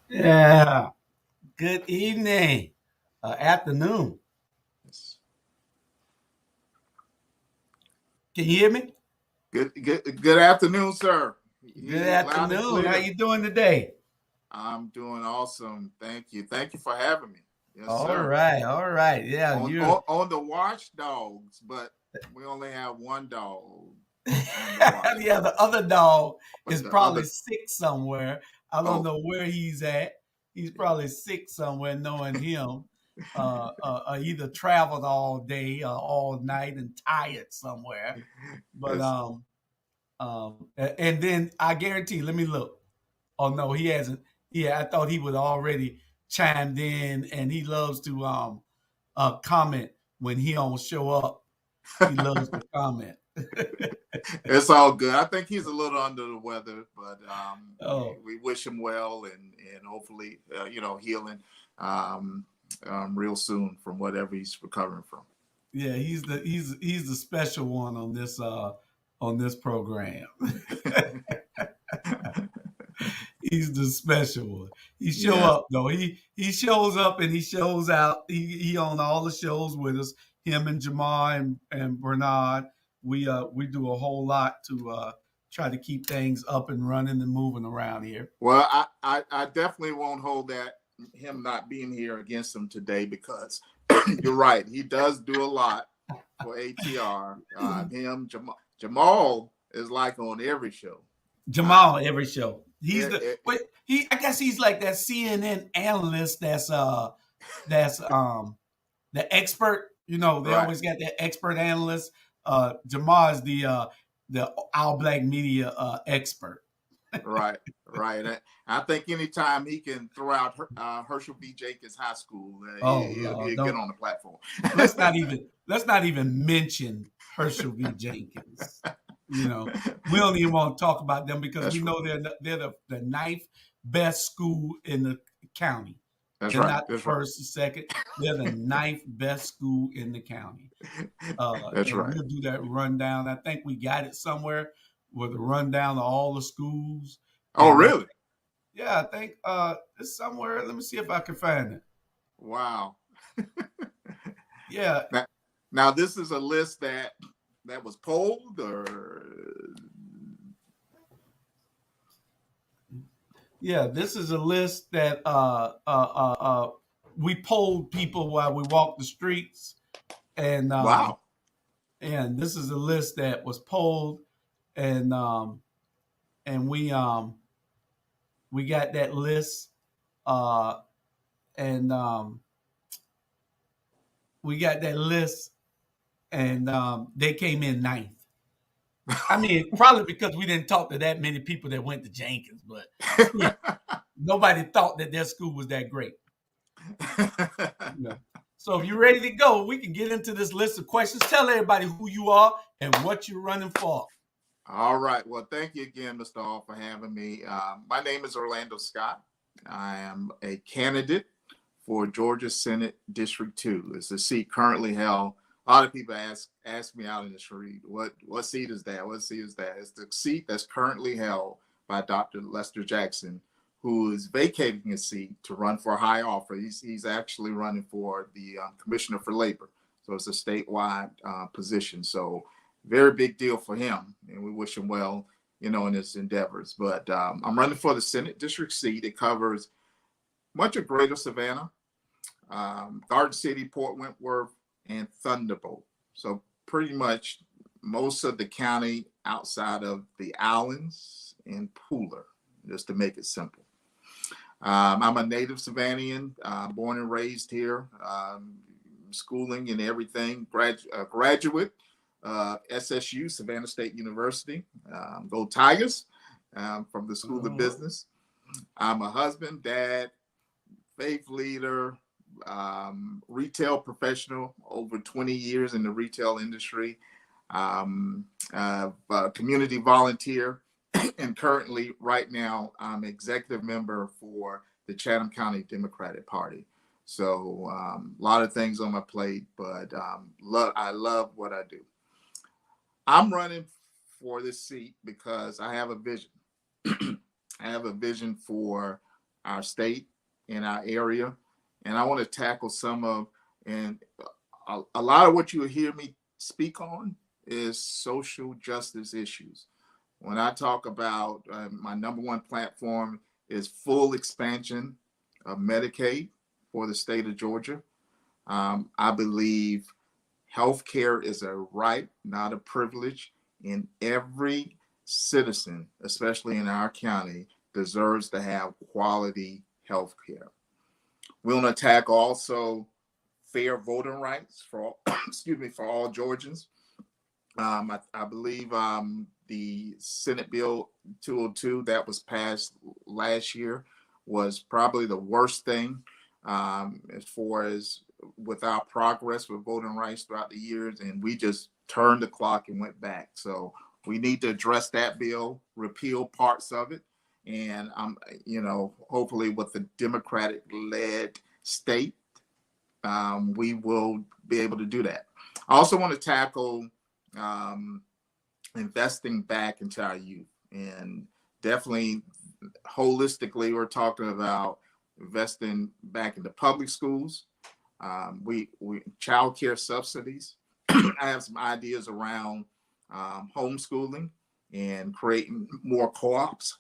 Yeah. Good evening. Afternoon. Can you hear me? Good afternoon, sir. Hear Good you loud and afternoon. How clear. you doing today? I'm doing awesome. Thank you. Thank you for having me. Yes, All sir. right. All right. Yeah, On you're on, on the watch dogs, but we only have one dog on the watch. yeah, the other dog But is the probably other sick somewhere. I don't oh know where he's at. He's probably sick somewhere, knowing him. Either traveled all day or all night and tired somewhere. But yes. and then I guarantee, let me look. Oh no, he hasn't. Yeah, I thought he would already chimed in, and he loves to comment when he don't show up. He loves to comment. It's all good. I think he's a little under the weather, but Oh we wish him well and hopefully healing um, real soon from whatever he's recovering from. yeah, he's the special one on this program. He's the special one. He show Yes. up though. He shows up and he shows out. He on all the shows with us. Him and Jamal and Bernard. We do a whole lot to try to keep things up and running and moving around here. Well, I definitely won't hold that him not being here against him today because you're right. He does do a lot for ATR. Jamal is like on every show. I, Jamal every show. He's it, the it, wait. He I guess he's like that CNN analyst that's the expert. You know, they right, always got that expert analyst. Jamal is the All Black media expert. right, right. I think anytime he can throw out Herschel B. Jenkins High School, Oh no, he'll get don't on the platform. let's not even mention Herschel V. Jenkins. You know, we don't even want to talk about them because we That's know they're the ninth best school in the county. that's They're right. not the That's right. first or second. They're the ninth best school in the county. That's And right. we'll do that rundown. I think we got it somewhere with a rundown of all the schools. Oh, And really? yeah, I think it's somewhere. Let me see if I can find it. Wow. Yeah, Now, now this is a list that was polled, or yeah. This is a list that we polled people while we walked the streets, and wow. this is a list that was polled, and and we got that list, uh, and we got that list, and they came in ninth. I mean, probably because we didn't talk to that many people that went to Jenkins, but still, nobody thought that their school was that great. You know. So if you're ready to go, we can get into this list of questions. Tell everybody who you are and what you're running for. All right. Well, thank you again, Mr. Hall, for having me. My name is Orlando Scott. I am a candidate for Georgia Senate District 2. It's the seat currently held. A lot of people ask me out in the street, what seat is that? What seat is that? It's the seat that's currently held by Dr. Lester Jackson, who is vacating his seat to run for a high office. He's actually running for the Commissioner for Labor. So it's a statewide position. So very big deal for him, and we wish him well, in his endeavors. But I'm running for the Senate District seat. It covers much of Greater Savannah, Garden City, Port Wentworth, and Thunderbolt. So pretty much most of the county outside of the Islands and Pooler, just to make it simple. I'm a native Savannian, born and raised here, schooling and everything, graduate, SSU, Savannah State University, go Tigers, from the School of Uh-huh. Business. I'm a husband, dad, faith leader, retail professional, over 20 years in the retail industry, community volunteer, and currently, right now, I'm executive member for the Chatham County Democratic Party. So a lot of things on my plate, but I love what I do. I'm running for this seat because I have a vision. I have a vision for our state and our area. And I want to tackle some of, and a lot of what you will hear me speak on is social justice issues. When I talk about my number one platform is full expansion of Medicaid for the state of Georgia. I believe healthcare is a right, not a privilege, and every citizen, especially in our county, deserves to have quality healthcare. We want to attack also fair voting rights for all, excuse me, for all Georgians. I believe the Senate Bill 202 that was passed last year was probably the worst thing as far as with our progress with voting rights throughout the years, and we just turned the clock and went back. So we need to address that bill, repeal parts of it, and hopefully with the Democratic-led state, we will be able to do that. I also want to tackle investing back into our youth, and definitely holistically, we're talking about investing back into public schools. We child care subsidies. I have some ideas around homeschooling and creating more co-ops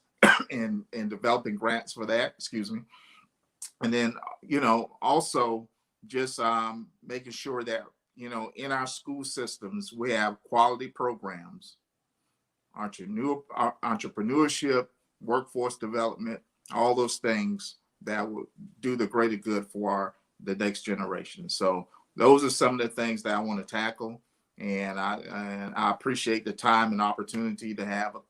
and developing grants for that. Excuse me. And then also just making sure that in our school systems we have quality programs, entrepreneurship, workforce development, all those things that will do the greater good for the next generation. So those are some of the things that I want to tackle, and I appreciate the time and opportunity to have a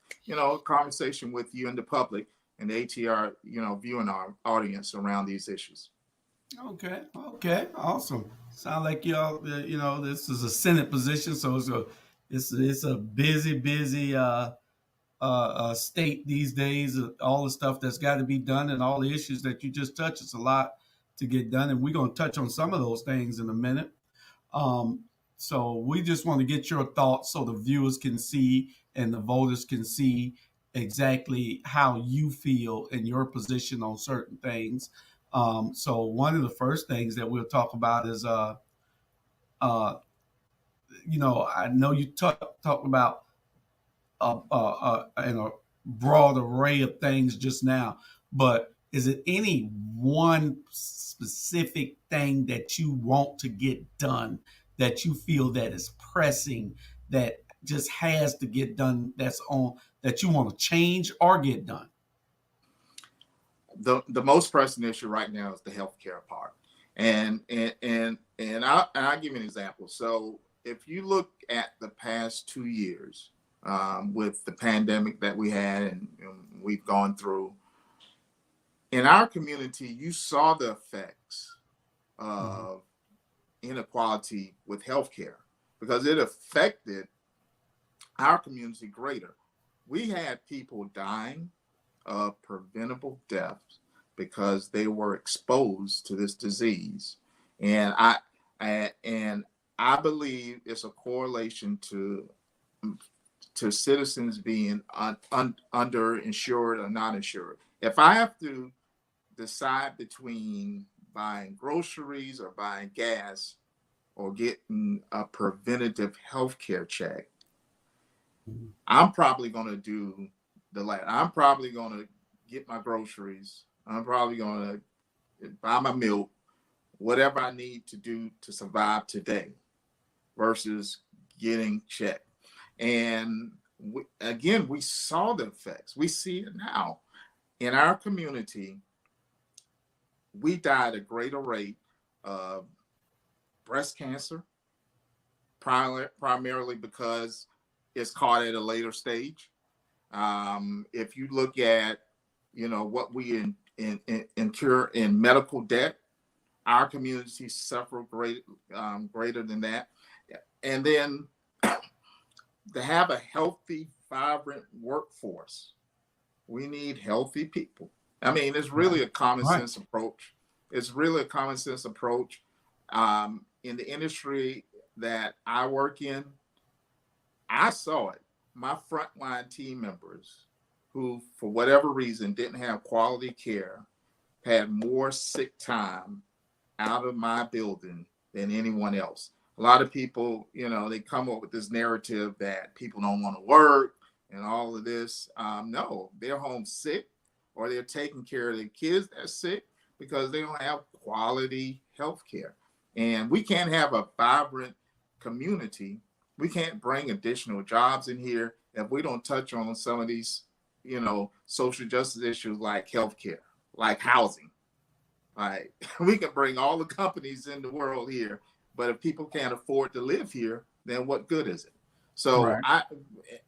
conversation with you and the public and the ATR viewing our audience around these issues. Okay, awesome. Sound like y'all, this is a Senate position, so it's a busy state these days. All the stuff that's got to be done and all the issues that you just touched. It's a lot to get done, and we're going to touch on some of those things in a minute. Um, so we just want to get your thoughts so the viewers can see and the voters can see exactly how you feel in your position on certain things. So one of the first things that we'll talk about is, uh, I know you talked about in a broad array of things just now, but is it any one specific thing that you want to get done that you feel that is pressing, that just has to get done, that you want to change or get done? The most pressing issue right now is the healthcare part, and I'll give you an example. So if you look at the past 2 years, with the pandemic that we had and we've gone through in our community, you saw the effects of inequality with healthcare because it affected our community greater. We had people dying of preventable deaths because they were exposed to this disease, and I believe it's a correlation to citizens being underinsured or not insured. If I have to decide between buying groceries or buying gas or getting a preventative health care check, I'm probably going to do the latter. I'm probably going to get my groceries. I'm probably going to buy my milk, whatever I need to do to survive today versus getting checked. And we saw the effects. We see it now. In our community, we die at a greater rate of breast cancer, primarily because it's caught at a later stage. If you look at, what we incur in medical debt, our communities suffer greater than that. And then to have a healthy, vibrant workforce, we need healthy people. I mean, it's really a common sense approach. It's really a common sense approach. In the industry that I work in, I saw it. My frontline team members who, for whatever reason, didn't have quality care, had more sick time out of my building than anyone else. A lot of people, they come up with this narrative that people don't want to work and all of this. No, they're home sick, or they're taking care of their kids that's sick because they don't have quality health care. And we can't have a vibrant community. We can't bring additional jobs in here if we don't touch on some of these, social justice issues like healthcare, like housing. Like, we can bring all the companies in the world here, but if people can't afford to live here, then what good is it? So Right.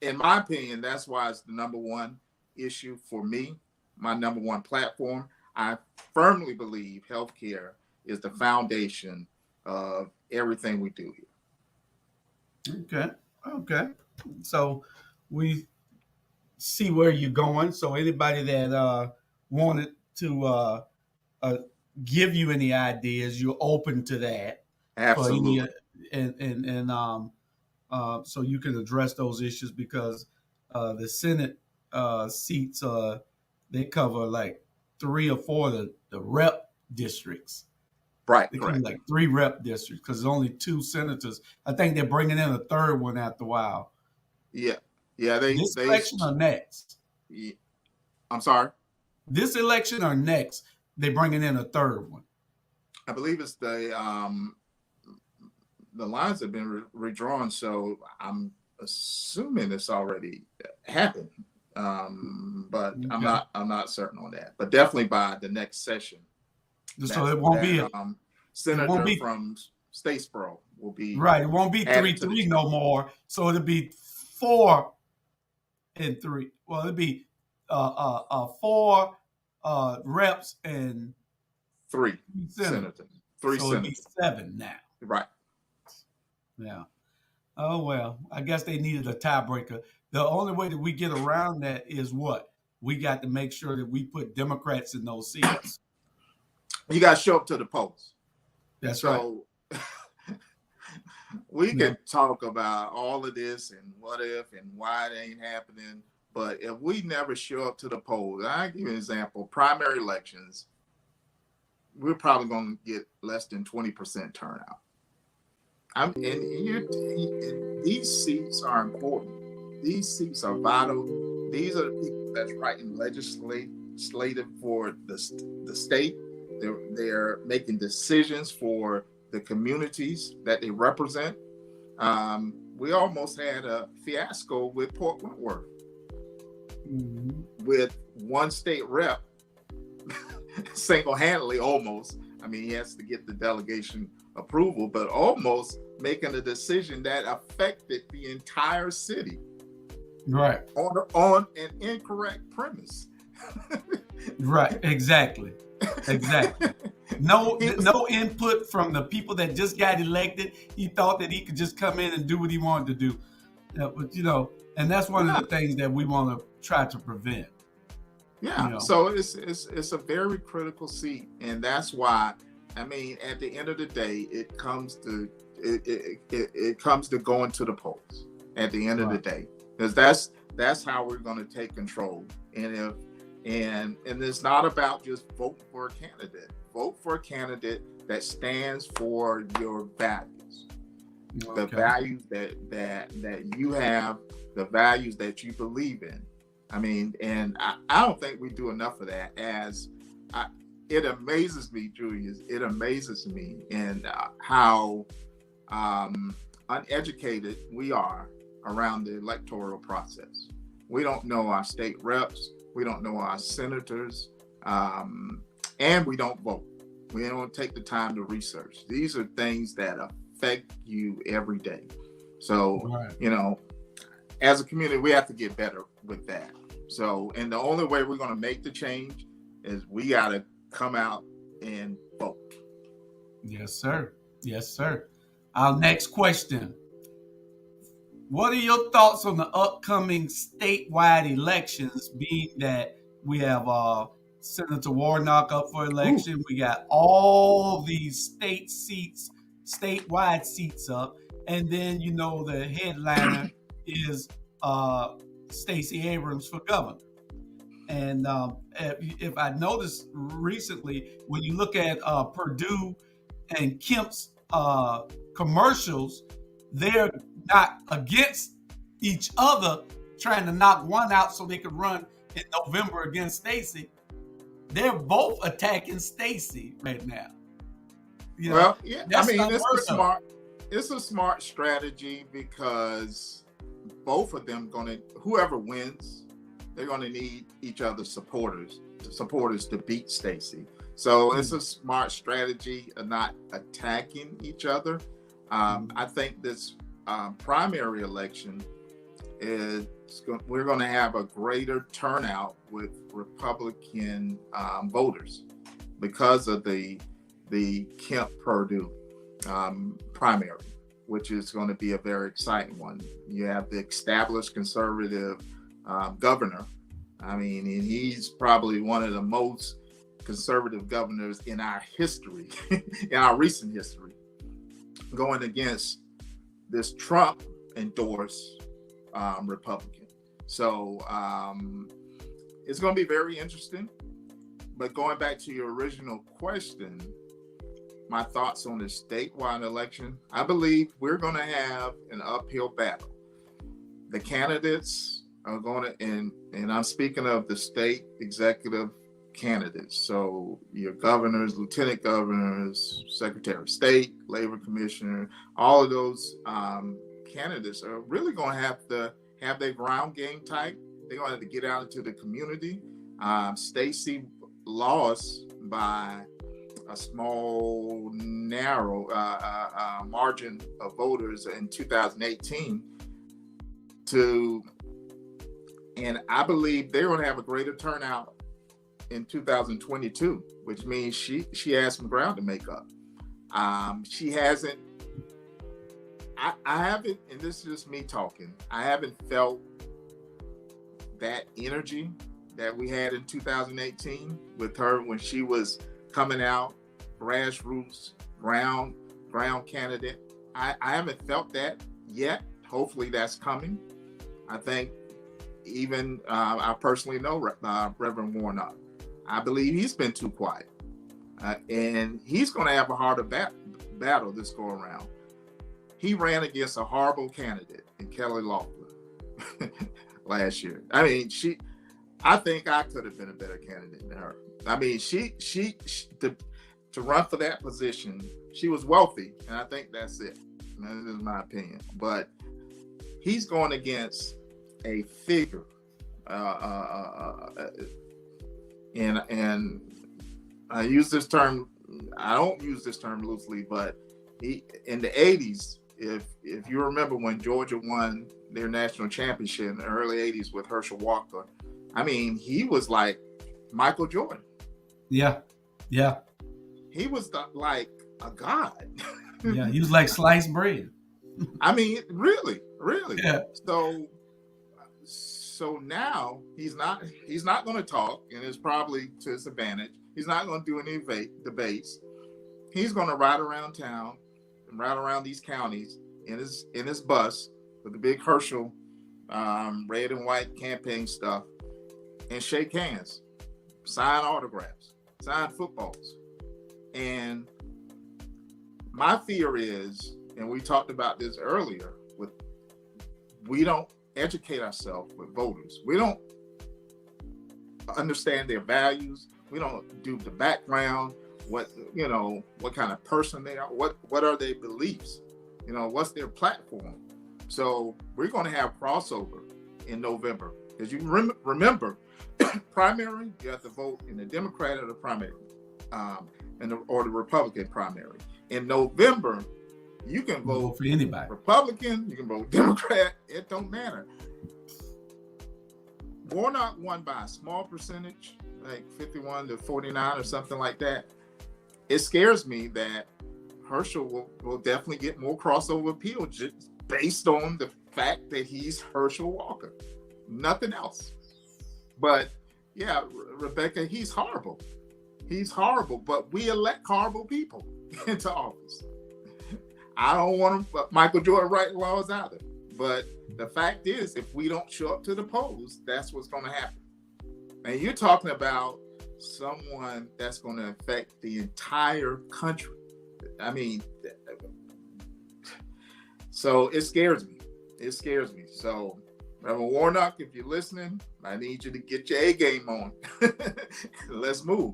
in my opinion, that's why it's the number one issue for me, my number one platform. I firmly believe healthcare is the foundation of everything we do here. Okay. So we see where you're going. So anybody that wanted to uh, give you any ideas, you're open to that for any Absolutely. and so you can address those issues because the Senate seats they cover like 3 or 4 of the rep districts. Right, They cover correct. like 3 rep districts because there's only 2 senators. I think they're bringing in a third one after a while. Yeah. Yeah, This election or next? yeah, I'm sorry. This election or next? They're bringing in a third one. I believe it's the lines have been redrawn, so I'm assuming it's already happened. But Okay. I'm not certain on that. But definitely by the next session, So that it won't be it won't senator be from Statesboro will be right. It won't be added three to the three chair. no more. So it'll be 4 and 3. Well, it'll be 4 reps and Three 3 senators. senators. Three So it'll be senators. 7 now. Right. Yeah. Oh well, I guess they needed a tiebreaker. The only way that we get around that is what? We got to make sure that we put Democrats in those seats. You got to show up to the polls. That's right. So we Yeah. can talk about all of this and what if and why it ain't happening. But if we never show up to the polls, I'll give you an example. Primary elections, we're probably going to get less than 20% turnout. And these seats are important. These seats are vital. These are the people that's writing legislative for the state. They're making decisions for the communities that they represent. We almost had a fiasco with Port Wentworth, with one state rep single-handedly almost. I mean, he has to get the delegation approval, but almost making a decision that affected the entire city. Right. On an incorrect premise. Right. Exactly. No input from the people that just got elected. He thought that he could just come in and do what he wanted to do. But and that's one of the things that we want to try to prevent. Yeah. So it's a very critical seat, and that's why. I mean, at the end of the day, it comes to going to the polls. At the end of the day, because that's how we're going to take control. And it's not about just voting for a candidate. Vote for a candidate that stands for your values, the values that you have, the values that you believe in. I mean, and I don't think we do enough of that. It amazes me, Julius. It amazes me in how uneducated we are around the electoral process. We don't know our state reps. We don't know our senators. And we don't vote. We don't take the time to research. These are things that affect you every day. So, as a community, we have to get better with that. So, and the only way we're going to make the change is we got to come out and vote. Yes, sir. Yes, sir. Our next question. What are your thoughts on the upcoming statewide elections, being that we have Senator Warnock up for election? Ooh. We got all these statewide seats up. And then, the headliner is Stacey Abrams for governor. And if I noticed recently, when you look at Purdue and Kemp's commercials, they're not against each other trying to knock one out so they could run in November against Stacy. They're both attacking Stacy right now. You know, Well, yeah, I that's mean, unheard of. it's a smart strategy because both of them whoever wins, they're gonna need each other's supporters to beat Stacy. So it's a smart strategy of not attacking each other. I think this primary election we're going to have a greater turnout with Republican voters because of the Kemp Purdue primary, which is going to be a very exciting one. You have the established conservative governor. I mean, and he's probably one of the most conservative governors in our history, in our recent history, going against this Trump endorsed Republican. So it's going to be very interesting. But going back to your original question, my thoughts on the statewide election, I believe we're going to have an uphill battle. The candidates are going to, and I'm speaking of the state executive candidates. So your governors, lieutenant governors, secretary of state, labor commissioner, all of those candidates are really going to have their ground game tight. They're going to have to get out into the community. Stacy lost by a small, narrow margin of voters in 2018 and I believe they're going to have a greater turnout in 2022, which means she has some ground to make up. She hasn't. I haven't, and this is just me talking. I haven't felt that energy that we had in 2018 with her when she was coming out, grassroots, ground candidate. I haven't felt that yet. Hopefully that's coming. I think even I personally know Reverend Warnock. I believe he's been too quiet. And he's going to have a harder battle this go around. He ran against a horrible candidate in Kelly Loeffler last year. I mean, I think I could have been a better candidate than her. I mean, she to run for that position, she was wealthy, and I think that's it. That is my opinion. But he's going against a figure, and I use this term. I don't use this term loosely, but he in the 80s. If you remember when Georgia won their national championship in the early 80s with Herschel Walker, I mean, he was like Michael Jordan. Yeah. He was like a god. Yeah, he was like sliced bread. I mean, really. Yeah. So now he's not going to talk, and it's probably to his advantage. He's not going to do any debates. He's going to ride around town and ride around these counties in his bus with the big Herschel red and white campaign stuff and shake hands, sign autographs, sign footballs. And my fear is, and we talked about this earlier, we don't educate ourselves with voters. We don't understand their values. We don't do the background, what kind of person they are, what are their beliefs, what's their platform. So we're going to have crossover in November, because you remember primary, you have to vote in the Democrat or the primary, or the Republican primary. In November, you can vote for anybody. Republican, you can vote Democrat, it don't matter. Warnock won by a small percentage, like 51 to 49 or something like that. It scares me that Herschel will definitely get more crossover appeal just based on the fact that he's Herschel Walker. Nothing else. But yeah, Rebecca, he's horrible. He's horrible, but we elect horrible people into office. I don't want Michael Jordan writing laws either. But the fact is, if we don't show up to the polls, that's what's going to happen. And you're talking about someone that's going to affect the entire country. I mean, so it scares me. It scares me. So, Reverend Warnock, if you're listening, I need you to get your A game on. Let's move.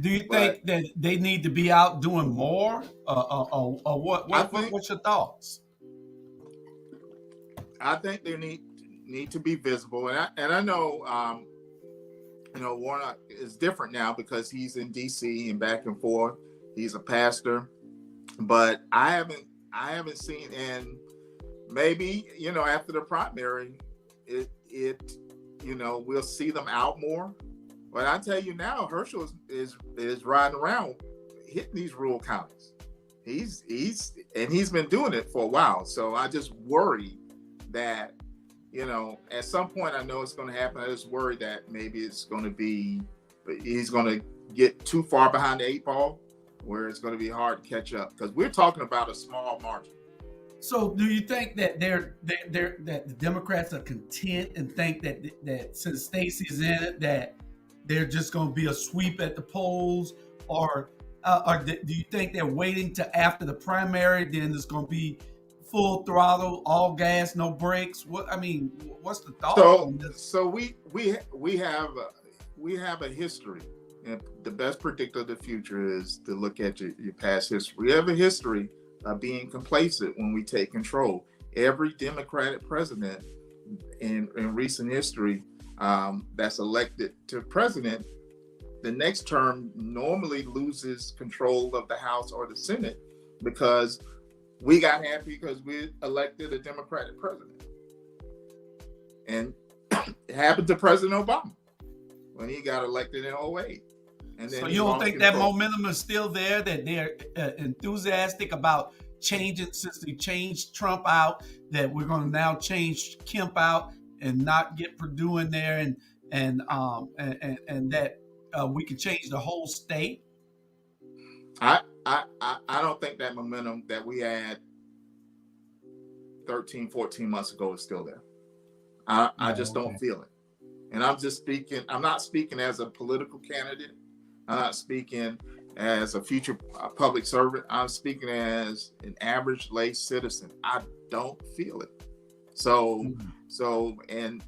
Do you think that they need to be out doing more, or what? What's your thoughts? I think they need to be visible, and I know Warnock is different now because he's in D.C. and back and forth. He's a pastor, but I haven't seen, and maybe after the primary, it we'll see them out more. But I tell you now, Herschel is riding around hitting these rural counties. He's been doing it for a while. So I just worry that at some point, I know it's going to happen. I just worry that maybe he's going to get too far behind the 8 ball, where it's going to be hard to catch up, because we're talking about a small margin. So, do you think that that the Democrats are content and think that since Stacey's in it, that they're just going to be a sweep at the polls, or do you think they're waiting to after the primary, then it's going to be full throttle, all gas, no brakes? What's the thought on this? So we have a history, and the best predictor of the future is to look at your past history. We have a history of being complacent when we take control. Every Democratic president in recent history that's elected to president, the next term normally loses control of the House or the Senate, because we got happy because we elected a Democratic president. And it happened to President Obama when he got elected in 2008. And then so you don't think that momentum is still there, that they're enthusiastic about changing, since they changed Trump out, that we're going to now change Kemp out and not get Perdue in there, and that we can change the whole state? I don't think that momentum that we had 13, 14 months ago is still there. I just don't feel it. And I'm not speaking as a political candidate. I'm not speaking as a future public servant. I'm speaking as an average lay citizen. I don't feel it. So and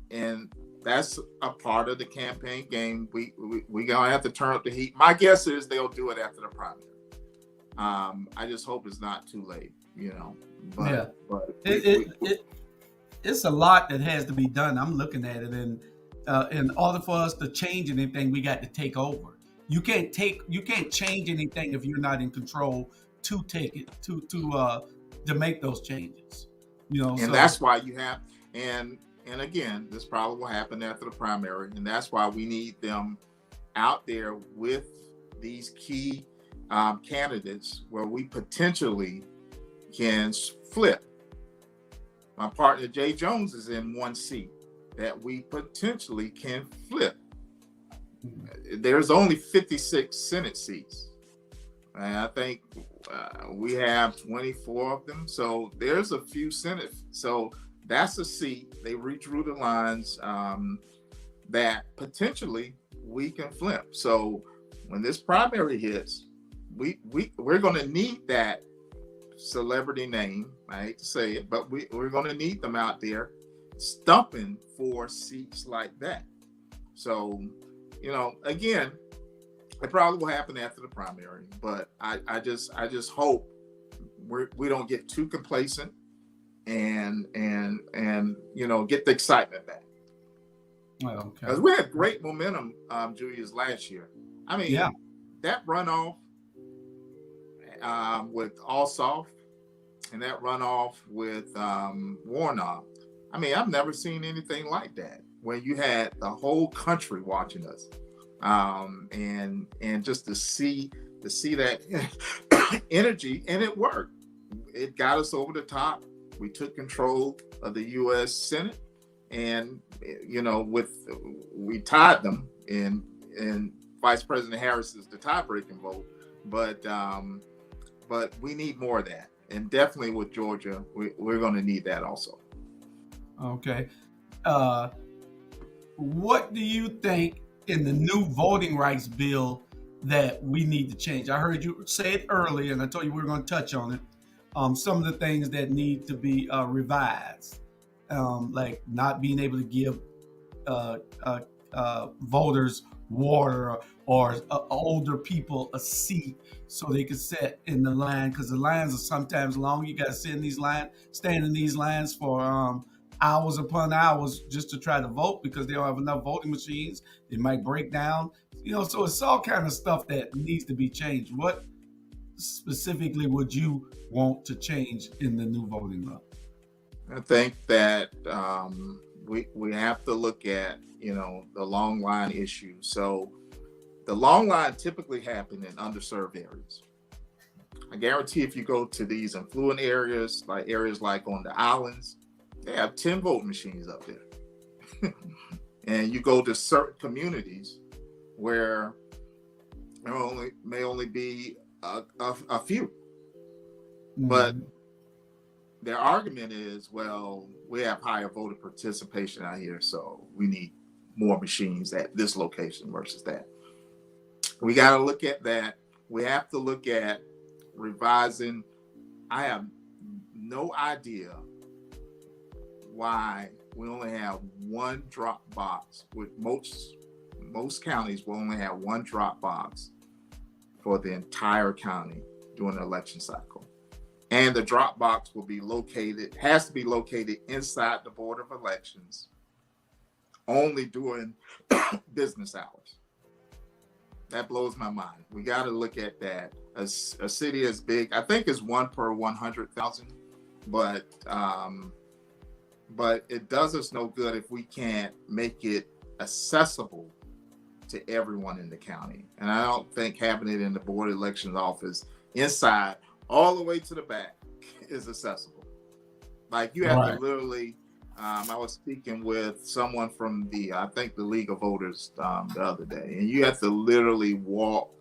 that's a part of the campaign game. We gonna have to turn up the heat. My guess is they'll do it after the primary. I just hope it's not too late, But it's a lot that has to be done. I'm looking at it, and in order for us to change anything, we got to take over. You can't change anything if you're not in control to take it to make those changes. And that's why you have, and again, this probably will happen after the primary, and that's why we need them out there with these key candidates where we potentially can flip. My partner Jay Jones is in one seat that we potentially can flip. There's only 56 Senate seats, and I think we have 24 of them. So there's a few Senate. So that's a seat. They redrew the lines that potentially we can flip. So when this primary hits, we're going to need that celebrity name. I hate to say it, but we're going to need them out there stumping for seats like that. So, again, it probably will happen after the primary, but I just hope we don't get too complacent and get the excitement back. Well, okay. Because we had great momentum, Julius, last year. I mean, that runoff with Ossoff and that runoff with Warnock. I mean, I've never seen anything like that, when you had the whole country watching us, and just to see that energy, and it worked. It got us over the top. We took control of the U.S. Senate, and we tied them in Vice President Harris is the tie-breaking vote, but we need more of that, and definitely with Georgia, we're going to need that also. Okay. What do you think in the new voting rights bill that we need to change? I heard you say it earlier, and I told you we were going to touch on it. Some of the things that need to be revised, like not being able to give uh, uh, voters water, or older people a seat so they can sit in the line, because the lines are sometimes long. You got to sit in these lines, stand in these lines for hours upon hours just to try to vote, because they don't have enough voting machines. They might break down, so it's all kind of stuff that needs to be changed. What specifically would you want to change in the new voting law? I think that we have to look at the long line issue. So the long line typically happen in underserved areas. I guarantee if you go to these affluent areas like on the islands, they have 10 vote machines up there. And you go to certain communities where there may only be a few. Mm-hmm. But their argument is, well, we have higher voter participation out here, so we need more machines at this location versus that. We got to look at that. We have to look at revising. I have no idea why we only have one drop box. With most counties will only have one drop box for the entire county during the election cycle. And the drop box has to be located inside the Board of Elections only during business hours. That blows my mind. We got to look at that. A city as big, I think it's 1 per 100,000, but it does us no good if we can't make it accessible to everyone in the county. And I don't think having it in the Board of Elections office inside all the way to the back is accessible. Like you have to literally, I was speaking with someone from I think the League of Voters the other day, and you have to literally walk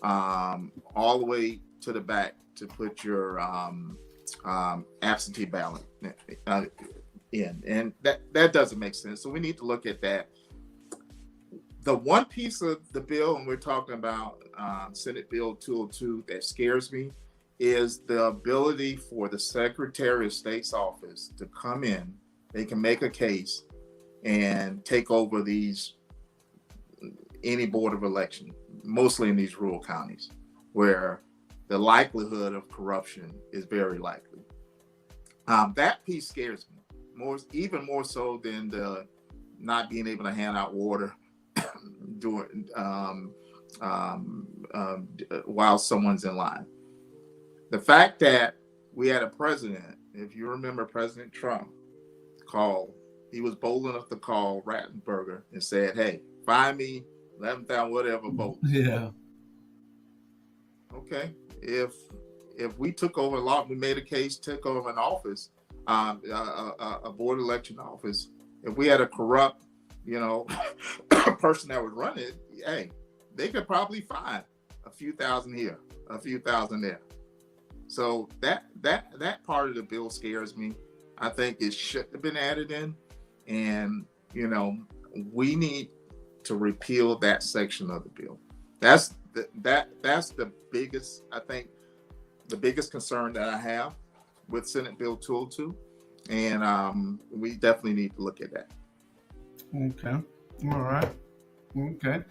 all the way to the back to put your absentee ballot in. And that doesn't make sense. So we need to look at that. The one piece of the bill, and we're talking about Senate Bill 202, that scares me is the ability for the Secretary of State's office to come in. They can make a case and take over any board of election, mostly in these rural counties where the likelihood of corruption is very likely. That piece scares me even more so than the not being able to hand out water during while someone's in line. The fact that we had a president, if you remember President Trump, he was bold enough to call Rattenberger and said, hey, find me 11,000 whatever votes. Yeah. Okay. If we took over a lot, we made a case, took over an office, a board election office, if we had a corrupt, person that would run it, hey, they could probably find a few thousand here, a few thousand there. So that part of the bill scares me. I think it should have been added in, and we need to repeal that section of the bill. That's the biggest, I think, the biggest concern that I have with Senate Bill 202, and we definitely need to look at that. Okay. All right. Okay.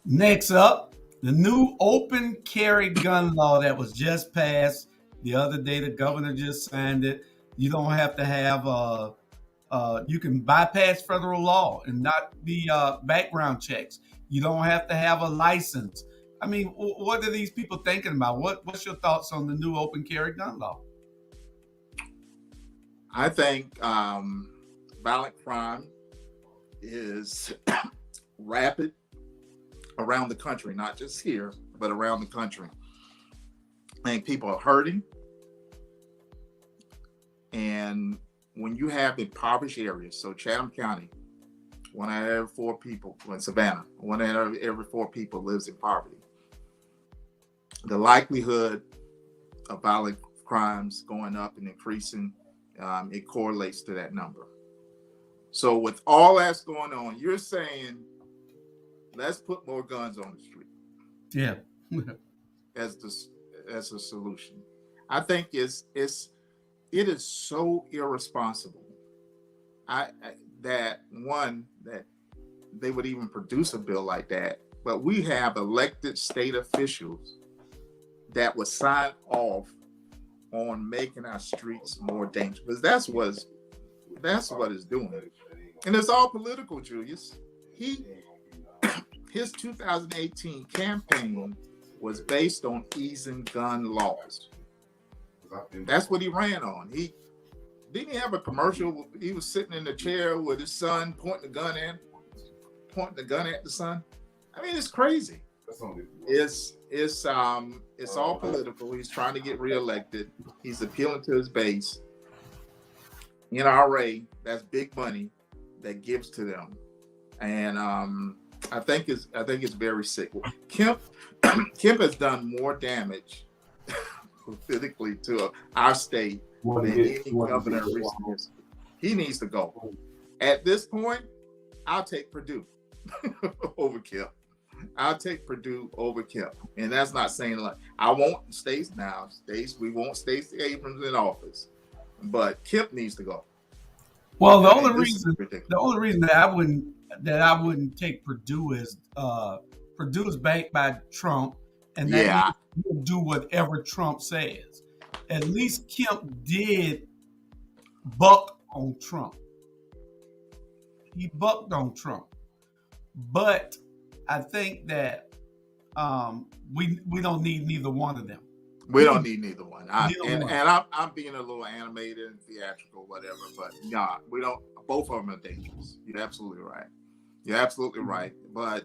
Next up, the new open carry gun law that was just passed the other day. The governor just signed it. You don't have to have you can bypass federal law and not be background checks. You don't have to have a license. I mean, what are these people thinking about? What's your thoughts on the new open carry gun law? I think violent crime is rapid around the country, not just here, but around the country. I think people are hurting. And when you have impoverished areas, so Chatham County, 1 out of every 4 people, in Savannah, 1 out of every 4 people lives in poverty. The likelihood of violent crimes going up and increasing, it correlates to that number. So with all that's going on, you're saying let's put more guns on the street. Yeah. as a solution. I think it is so irresponsible. That they would even produce a bill like that. But we have elected state officials that would sign off on making our streets more dangerous. That's what it's doing. And it's all political, Julius. His 2018 campaign was based on easing gun laws. That's what he ran on. He didn't have a commercial. He was sitting in the chair with his son, pointing the gun at the son. I mean, it's crazy. It's all political. He's trying to get reelected. He's appealing to his base. NRA, that's big money that gives to them, and I think it's very sick. Kemp has done more damage politically to our state than any governor in recent history. He needs to go. At this point, I'll take Purdue over Kemp. I'll take Purdue over Kemp. And that's not saying like I want we want Stacey Abrams in office. But Kemp needs to go. Well, the only reason that I wouldn't take Purdue is Purdue is backed by Trump, and that he'll do whatever Trump says. At least Kemp did buck on Trump. He bucked on Trump, but I think that we don't need neither one of them. We don't need neither one. I'm being a little animated and theatrical, whatever. But yeah, we don't. Both of them are dangerous. You're absolutely right. But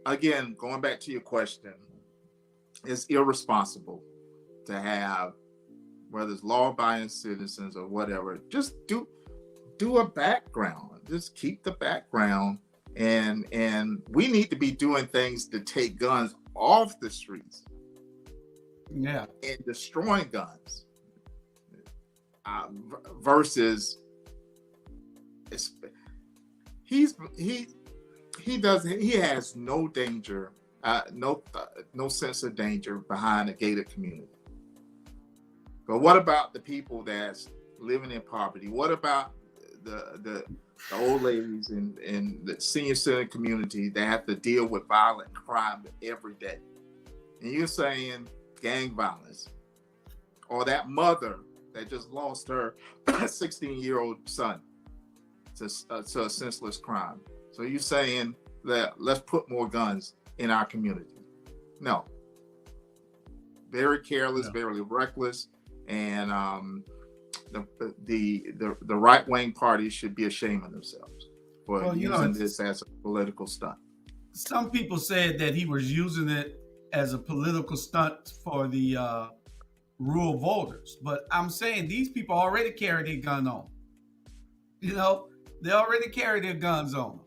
again, going back to your question, it's irresponsible to have, whether it's law-abiding citizens or whatever, just do a background. Just keep the background, and we need to be doing things to take guns off the streets. Yeah, and destroying guns versus he has no danger, no sense of danger behind a gated community. But what about the people that's living in poverty? What about the old ladies in the senior citizen community that have to deal with violent crime every day? And you're saying gang violence, or that mother that just lost her 16-year-old son to a senseless crime. So you're saying that let's put more guns in our community? No. Very careless, very reckless, and the right-wing parties should be ashamed of themselves for using this as a political stunt. Some people said that he was using it as a political stunt for the rural voters. But I'm saying these people already carry their gun on. They already carry their guns on.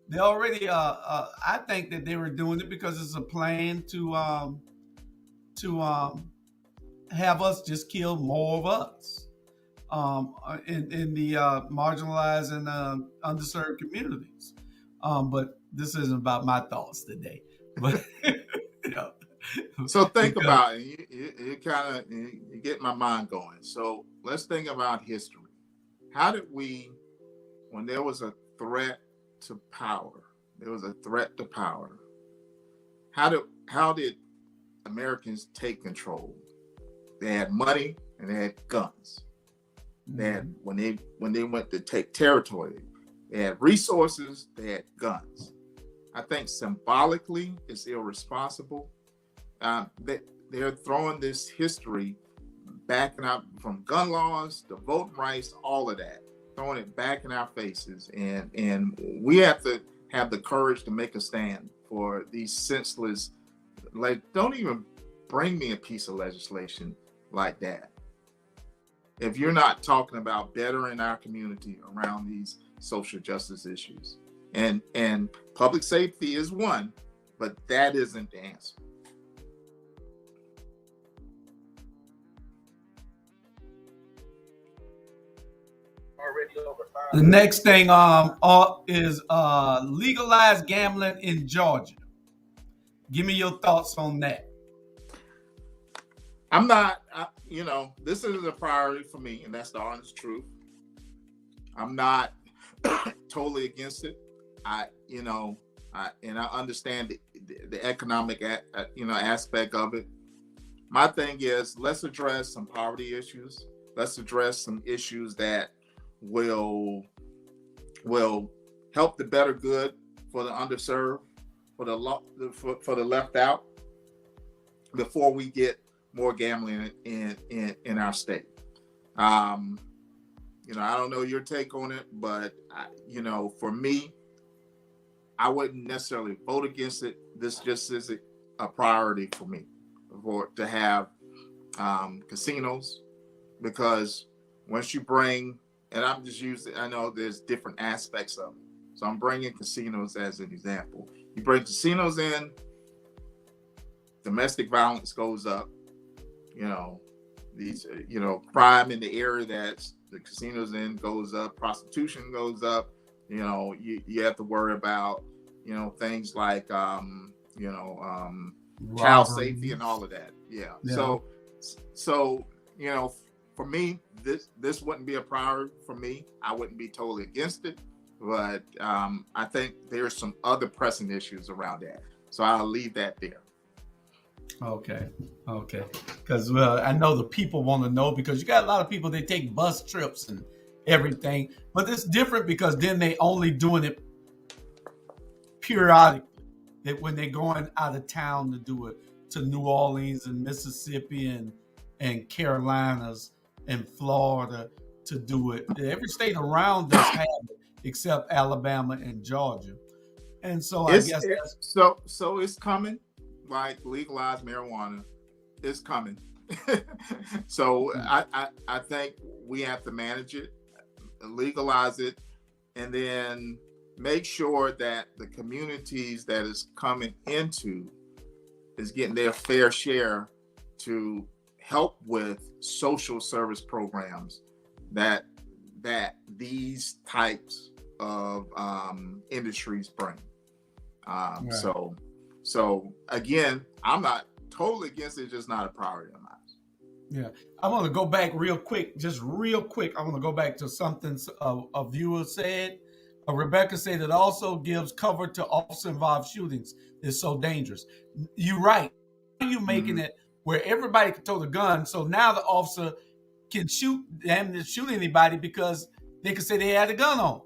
They already, I think that they were doing it because it's a plan to have us just kill more of us in the marginalized and underserved communities. But this isn't about my thoughts today. But So think about it. You get my mind going. So let's think about history. How did we, when there was a threat to power, how did Americans take control? They had money and they had guns. They had, when they went to take territory, they had resources, they had guns. I think symbolically it's irresponsible. They're throwing this history backing up from gun laws to voting rights, all of that, throwing it back in our faces. And we have to have the courage to make a stand for these senseless, like, don't even bring me a piece of legislation like that if you're not talking about bettering our community around these social justice issues. And public safety is one, but that isn't the answer. Already The next thing is legalized gambling in Georgia. Give me your thoughts on that. I'm not, this is a priority for me, and that's the honest truth. I'm not totally against it. I understand the economic, aspect of it. My thing is, let's address some poverty issues. Let's address some issues that will help the better good for the underserved, for the left out, before we get more gambling in our state. I don't know your take on it, but for me, I wouldn't necessarily vote against it. This just isn't a priority for me to have casinos, because once you bring, and I'm just using, I know there's different aspects of it, so I'm bringing casinos as an example. You bring casinos in, domestic violence goes up. Crime in the area that the casinos in goes up, prostitution goes up. You have to worry about, things like, child safety and all of that. Yeah. So, for me, this wouldn't be a priority for me. I wouldn't be totally against it, but I think there's some other pressing issues around that. So I'll leave that there. Okay. Because I know the people want to know, because you got a lot of people, they take bus trips and everything, but it's different because then they only doing it periodically. When they're going out of town to do it, to New Orleans and Mississippi and Carolinas and Florida to do it. Every state around us have it except Alabama and Georgia. And so I guess so it's coming. Like legalized marijuana is coming. So I think we have to manage it, legalize it, and then make sure that the communities that is coming into is getting their fair share to help with social service programs that these types of industries bring. Right. So again, I'm not totally against it, it's just not a priority of mine. Yeah, I want to go back real quick. I want to go back to something a viewer said. Rebecca said it also gives cover to officer-involved shootings. It's so dangerous. You're right. You're making it where everybody can throw the gun, so now the officer can shoot anybody because they can say they had a gun on.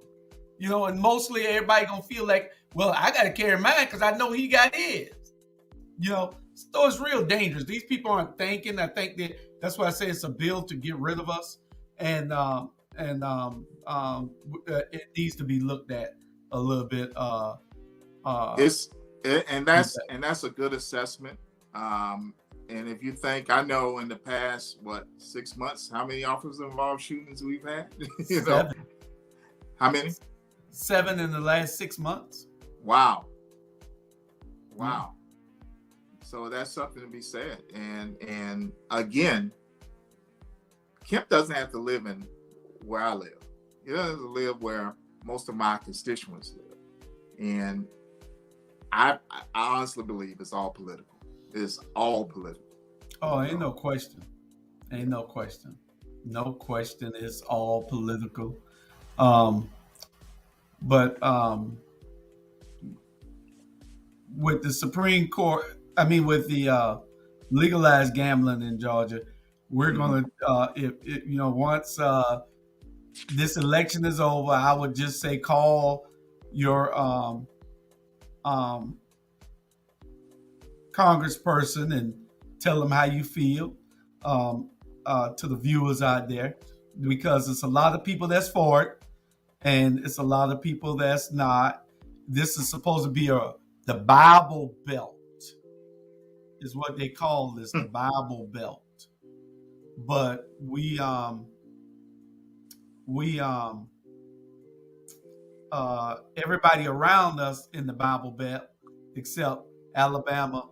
And mostly everybody gonna feel like, well, I gotta carry mine because I know he got his. So it's real dangerous. These people aren't thinking. I think that's why I say it's a bill to get rid of us, and it needs to be looked at a little bit. That's a good assessment. And if you think, I know in the past 6 months, how many officer-involved shootings we've had? 7. How many? 7 in the last 6 months. Wow. So that's something to be said. And again, Kemp doesn't have to live in where I live. He doesn't live where most of my constituents live. And I honestly believe it's all political. It's all political. Oh, ain't no question. No question, it's all political. But with the Supreme Court, with the legalized gambling in Georgia, we're going to, once this election is over, I would just say call your congressperson and tell them how you feel, to the viewers out there, because it's a lot of people that's for it and it's a lot of people that's not. This is supposed to be the Bible Belt is what they call this, the Bible Belt. But everybody around us in the Bible Belt, except Alabama,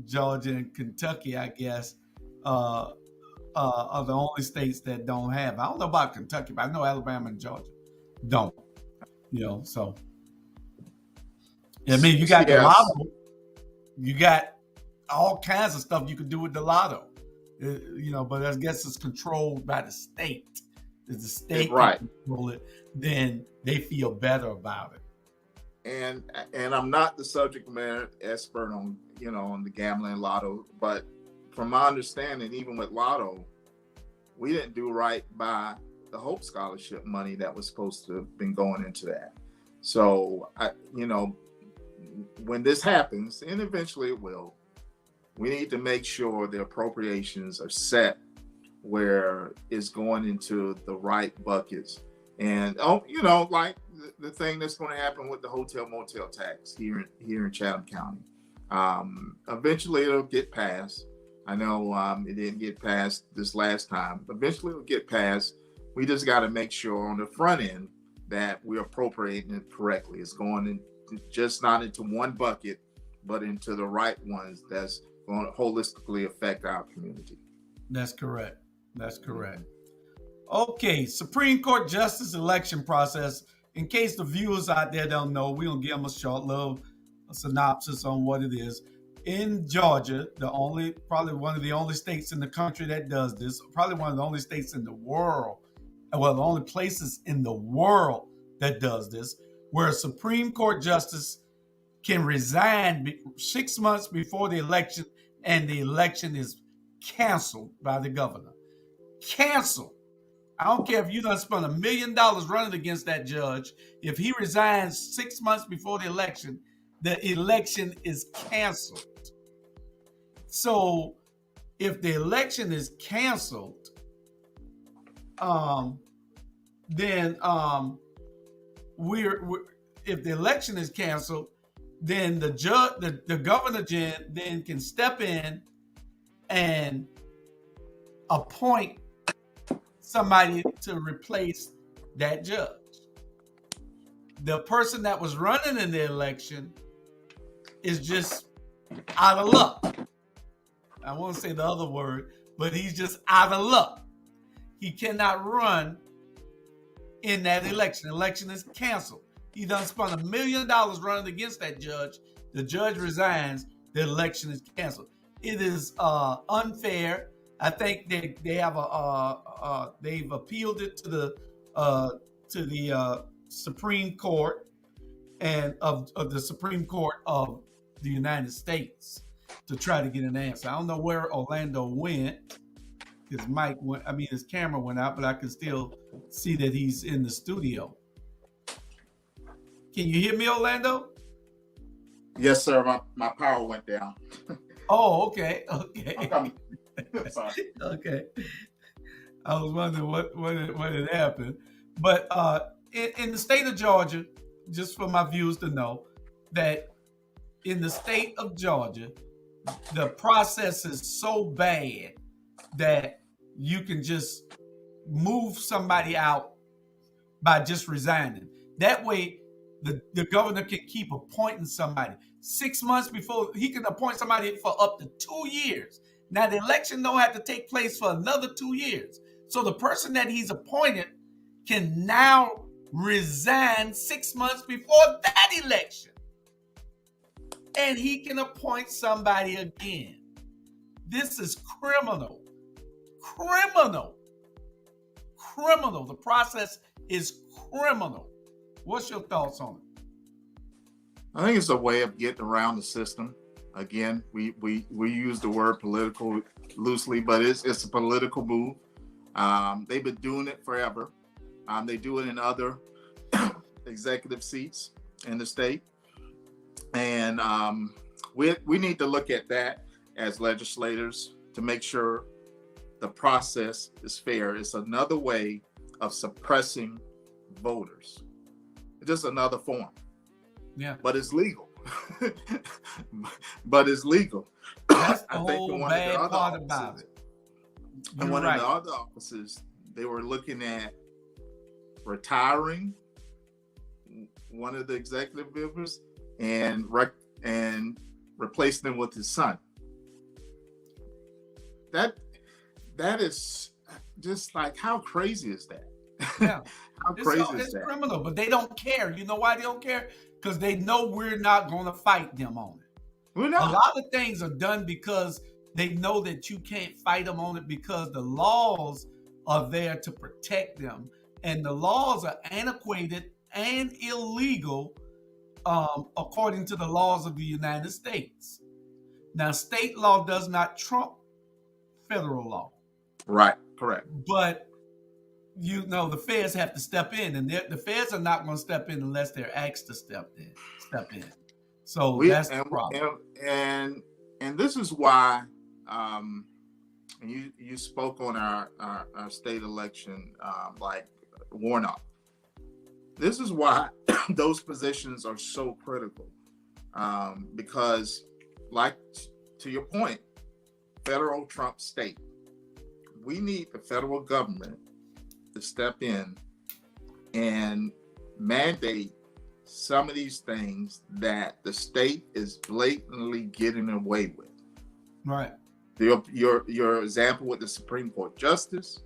Georgia, and Kentucky, I guess, are the only states that don't have. I don't know about Kentucky, but I know Alabama and Georgia don't. So I mean, you got the Yes. lotto, you got all kinds of stuff you could do with the lotto. But I guess it's controlled by the state. If the state Right. can control it, then they feel better about it. And I'm not the subject matter expert on on the gambling lotto, but from my understanding, even with lotto, we didn't do right by the Hope Scholarship money that was supposed to have been going into that. So when this happens, and eventually it will, we need to make sure the appropriations are set where it's going into the right buckets. And like the thing that's going to happen with the hotel motel tax here in Chatham County. Eventually it'll get passed. I know it didn't get passed this last time. Eventually it'll get passed. We just got to make sure on the front end that we're appropriating it correctly. It's going in, just not into one bucket, but into the right ones that's going to holistically affect our community. That's correct. That's correct. Okay, Supreme Court Justice election process. In case the viewers out there don't know, we're going to give them a short little synopsis on what it is. In Georgia, probably one of the only states in the country that does this, probably one of the only states in the world, well, the only places in the world that does this, where a Supreme Court justice can resign 6 months before the election, and the election is canceled by the governor. Canceled. I don't care if you done spent $1 million running against that judge. If he resigns 6 months before the election is canceled. So if the election is canceled, then if the election is canceled, then the governor then can step in and appoint somebody to replace that judge. The person that was running in the election is just out of luck. I won't say the other word, but he's just out of luck. He cannot run in that election. The election is canceled. He done spent $1 million running against that judge. The judge resigns. The election is canceled. It is unfair. I think they have they've appealed it to the Supreme Court and of the Supreme Court of the United States to try to get an answer. I don't know where Orlando went. His camera went out, but I can still see that he's in the studio. Can you hear me, Orlando? Yes, sir. My power went down. Oh, okay. I'm coming. Sorry. Okay. I was wondering what had happened. But in the state of Georgia, just for my viewers to know, that in the state of Georgia, the process is so bad that you can just move somebody out by just resigning. That way, the governor can keep appointing somebody. 6 months before, he can appoint somebody for up to 2 years. Now, the election don't have to take place for another 2 years. So the person that he's appointed can now resign 6 months before that election. And he can appoint somebody again. This is criminal. Criminal. The process is criminal. What's your thoughts on it? I think it's a way of getting around the system. Again, we use the word political loosely, but it's a political move. They've been doing it forever. They do it in other executive seats in the state. And we need to look at that as legislators to make sure the process is fair. It's another way of suppressing voters. It's just another form. Yeah. But it's legal. That's the whole bad part about it. And one of the other offices, they were looking at retiring one of the executive members and replacing them with his son. that is just like, how crazy is that? Yeah. How crazy is It's that? criminal, but they don't care. You know why they don't care? Because they know we're not going to fight them on it. We're A not. lot of things are done because they know that you can't fight them on it, because the laws are there to protect them. And the laws are antiquated and illegal, according to the laws of the United States. Now, state law does not trump federal law. Right. Correct. But the feds have to step in, and the feds are not going to step in unless they're asked to step in. So that's the problem. And this is why, you spoke on our state election, like Warnock. This is why those positions are so critical, because, like, to your point, federal trumps state. We need the federal government to step in and mandate some of these things that the state is blatantly getting away with. Right. Your example with the Supreme Court justice,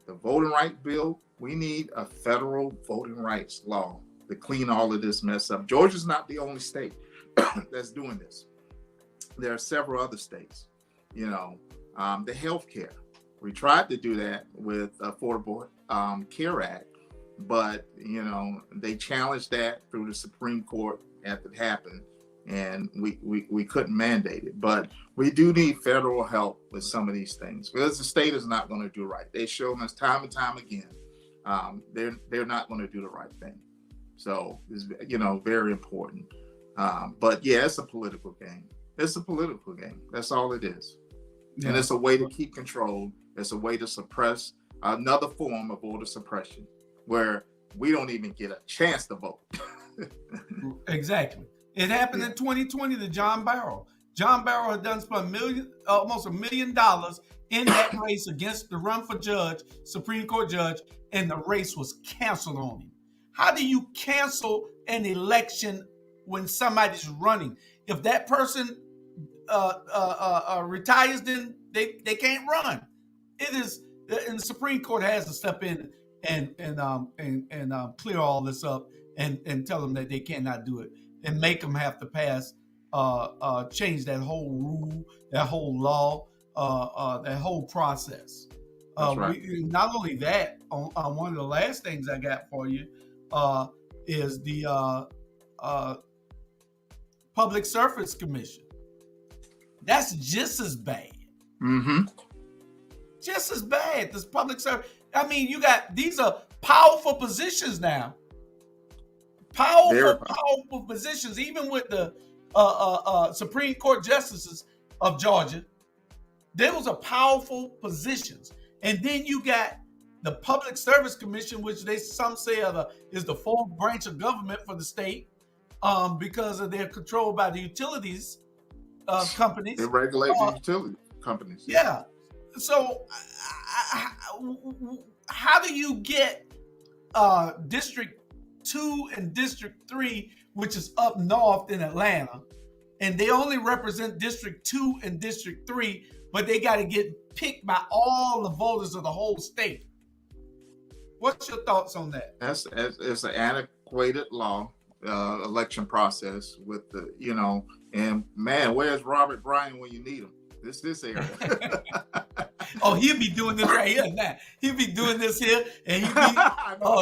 the voting rights bill. We need a federal voting rights law to clean all of this mess up. Georgia's not the only state that's doing this. There are several other states. The health care. We tried to do that with Affordable Care Act, but they challenged that through the Supreme Court as it happened, and we couldn't mandate it. But we do need federal help with some of these things, because the state is not going to do right. They've shown us time and time again they're not going to do the right thing. So it's very important. But yeah, it's a political game. It's a political game. That's all it is. Yeah. And it's a way to keep control. It's a way to suppress, another form of voter suppression, where we don't even get a chance to vote. Exactly. It happened in 2020 to John Barrow. John Barrow had done spent almost $1 million in that race against the run for judge, Supreme Court judge, and the race was canceled on him. How do you cancel an election when somebody's running? If that person retires, then they can't run. It is, and the Supreme Court has to step in and clear all this up and tell them that they cannot do it, and make them have to pass, change that whole rule, that whole law, that whole process. That's right. Not only that, on one of the last things I got for you is the Public Service Commission. That's just as bad. Mm-hmm. Just as bad. This public service. I mean, these are powerful positions now. Powerful positions. Even with the Supreme Court justices of Georgia, those are powerful positions. And then you got the Public Service Commission, which some say is the fourth branch of government for the state, because of their control by the utilities companies. They regulate the utility companies. Yeah. So how do you get District 2 and District 3, which is up north in Atlanta, and they only represent District 2 and District 3, but they got to get picked by all the voters of the whole state? What's your thoughts on that? It's an antiquated law, election process with and man, where's Robert Bryan when you need him? This area. Oh, he'll be doing this right here now. He'll be doing this here, and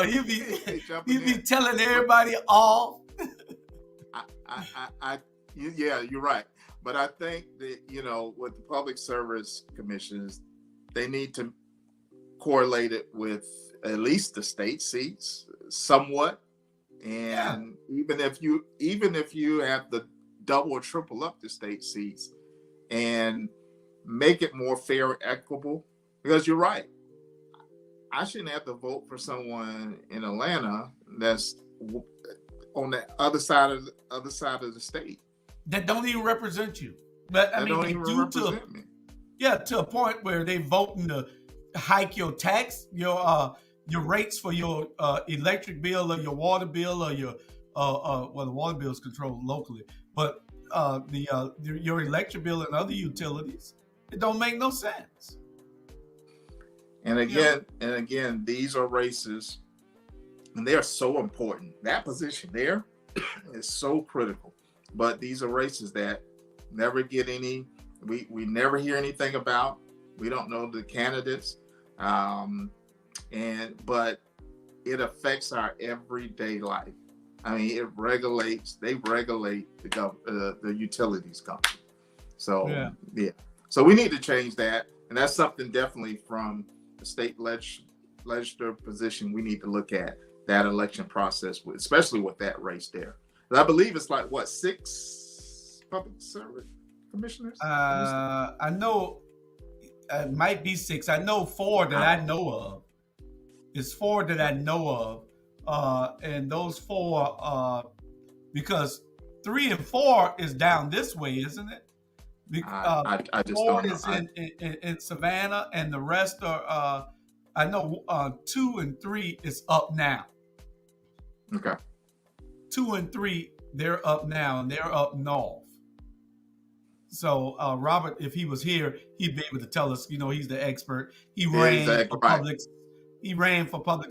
he'll be telling everybody off. Yeah, you're right. But I think that, with the public service commissions, they need to correlate it with at least the state seats somewhat. And even if you have to double or triple up the state seats and make it more fair and equitable, because you're right. I shouldn't have to vote for someone in Atlanta that's on the other side of the state that don't even represent you. But I mean, they do to a point where they voting to hike your tax, your rates for your electric bill or your water bill or your the water bill is controlled locally, but your electric bill and other utilities. It don't make no sense. And again, these are races, and they are so important. That position there is so critical. But these are races that never get any. We never hear anything about. We don't know the candidates, but it affects our everyday life. I mean, they regulate the utilities company. So yeah. So we need to change that. And that's something definitely from the state legislative position we need to look at that election process, especially with that race there. And I believe it's like, what, 6 public service commissioners? I know it might be 6. I know 4 that I know of. It's 4 that I know of. And those 4, because 3 and 4 is down this way, isn't it? I just 4 don't is know. in Savannah, and the rest are, I know 2 and 3 is up now. Okay. 2 and 3, they're up now, and they're up north. So Robert, if he was here, he'd be able to tell us. He's the expert. He ran for public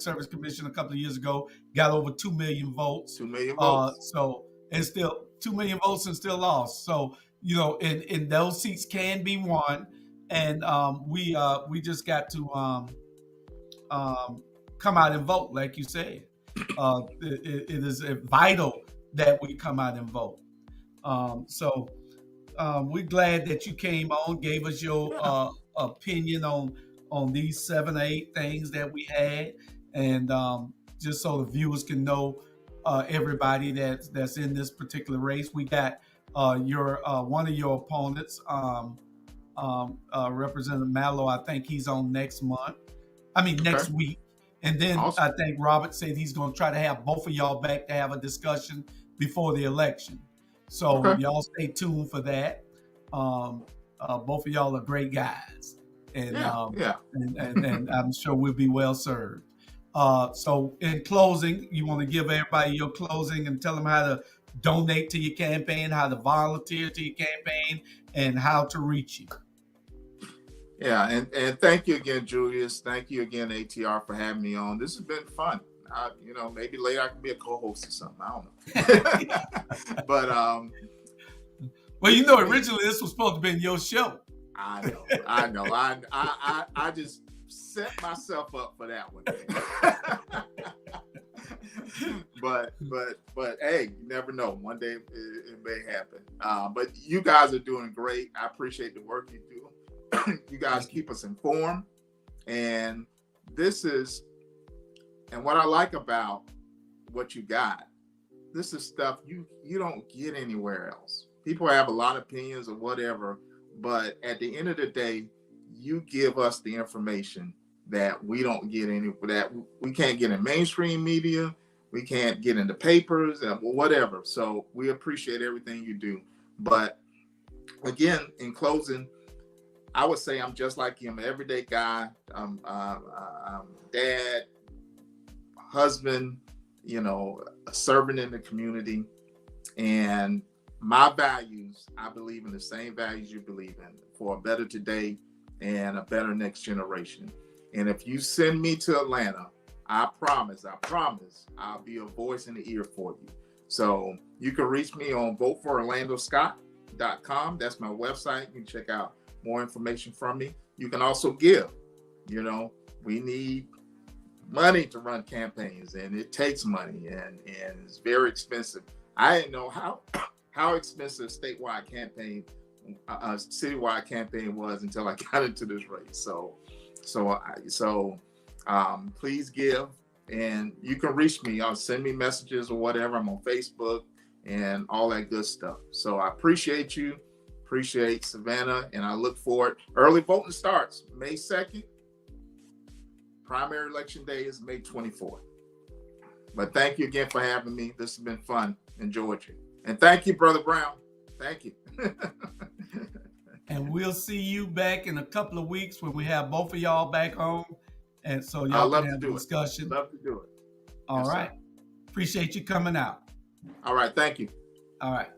service commission a couple of years ago. Got over 2 million votes. 2 million votes. And still 2 million votes and still lost. So and those seats can be won, and we just got to come out and vote, like you said. It is vital that we come out and vote. We're glad that you came on, gave us your opinion on these 7 or 8 things that we had, and just so the viewers can know everybody that's in this particular race. We got your one of your opponents, Representative Mallow. I think he's on next week. And then awesome. I think Robert said he's going to try to have both of y'all back to have a discussion before the election. So y'all stay tuned for that. Both of y'all are great guys, and and I'm sure we'll be well served. So in closing, you want to give everybody your closing and tell them how to donate to your campaign, how to volunteer to your campaign, and how to reach you. Yeah, and thank you again, Julius. Thank you again, ATR, for having me on. This has been fun. Maybe later I can be a co-host or something. I don't know. But well, originally this was supposed to be your show. I know. I just set myself up for that one. but hey, you never know. One day it may happen. But you guys are doing great. I appreciate the work you do. You guys keep us informed, and what I like about what you got, this is stuff you don't get anywhere else. People have a lot of opinions or whatever, but at the end of the day, you give us the information that we don't get that we can't get in mainstream media, we can't get in the papers, whatever. So we appreciate everything you do. But again, in closing, I would say I'm just like you. I'm an everyday guy. I'm dad, husband, a servant in the community. And my values, I believe in the same values you believe in, for a better today and a better next generation. And if you send me to Atlanta, I promise, I'll be a voice in the ear for you. So you can reach me on votefororlandoscott.com. That's my website. You can check out more information from me. You can also give. We need money to run campaigns, and it takes money, and it's very expensive. I didn't know how expensive a statewide campaign, a citywide campaign was until I got into this race. So please give, and you can reach me. Send me messages or whatever. I'm on Facebook and all that good stuff. So I appreciate you. Appreciate Savannah, and I look forward. Early voting starts May 2nd. Primary election day is May 24th. But thank you again for having me. This has been fun. Enjoyed you. And thank you, Brother Brown. Thank you. And we'll see you back in a couple of weeks when we have both of y'all back home. And so y'all can have a discussion. Love to do it. All right. Sir. Appreciate you coming out. All right. Thank you. All right.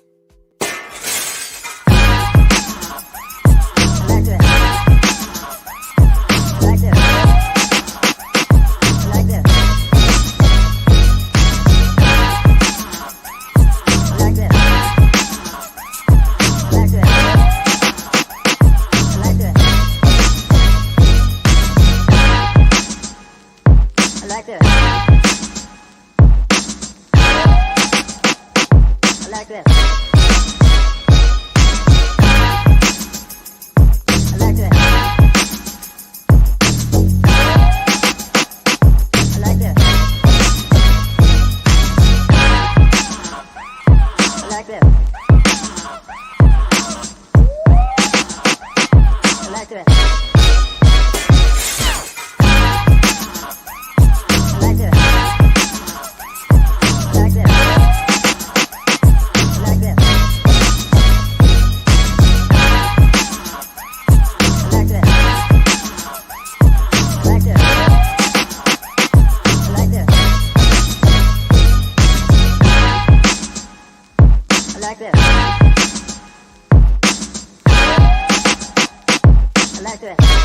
Like that. like this. I like this. I like this. I like this. I like this. Like this. I like this.